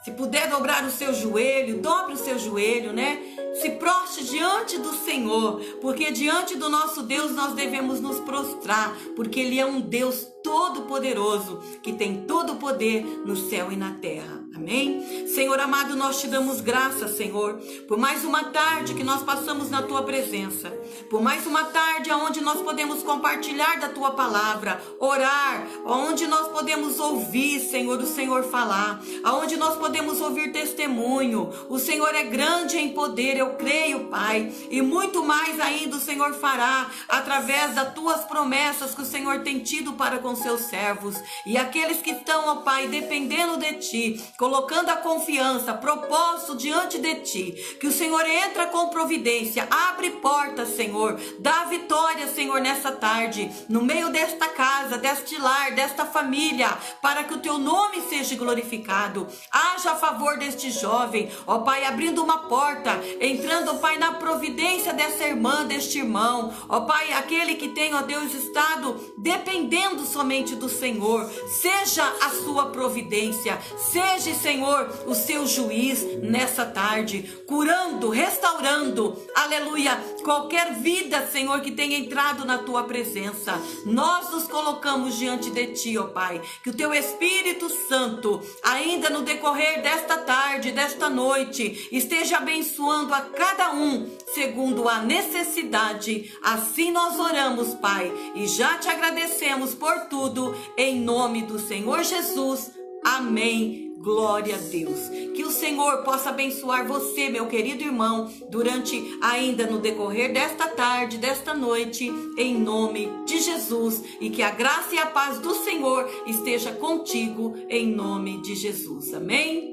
A: Se puder dobrar o seu joelho, dobre o seu joelho, né? Se prostre diante do Senhor, porque diante do nosso Deus nós devemos nos prostrar, porque Ele é um Deus todo-poderoso, que tem todo o poder no céu e na terra. Amém? Senhor amado, nós te damos graças, Senhor, por mais uma tarde que nós passamos na tua presença, por mais uma tarde onde nós podemos compartilhar da tua palavra, orar, onde nós podemos ouvir, Senhor, o Senhor falar, onde nós podemos ouvir testemunho. O Senhor é grande em poder, eu creio, Pai, e muito mais ainda o Senhor fará através das tuas promessas que o Senhor tem tido para com seus servos, e aqueles que estão, ó Pai, dependendo de ti, colocando a confiança, propósito diante de ti, que o Senhor entra com providência, abre portas, Senhor, dá vitória, Senhor, nessa tarde, no meio desta casa, deste lar, desta família, para que o teu nome seja glorificado. Haja a favor deste jovem, ó Pai, abrindo uma porta, entrando, ó Pai, na providência dessa irmã, deste irmão, ó Pai, aquele que tem, ó Deus, estado dependendo somente do Senhor, seja a sua providência, seja, Senhor, o seu juiz nessa tarde, curando, restaurando, aleluia, qualquer vida, Senhor, que tenha entrado na tua presença. Nós nos colocamos diante de ti, ó Pai, que o teu Espírito Santo, ainda no decorrer desta tarde, desta noite, esteja abençoando a cada um segundo a necessidade. Assim nós oramos, Pai, e já te agradecemos por tudo, em nome do Senhor Jesus. Amém. Glória a Deus. Que o Senhor possa abençoar você, meu querido irmão, durante ainda no decorrer desta tarde, desta noite, em nome de Jesus. E que a graça e a paz do Senhor esteja contigo, em nome de Jesus. Amém.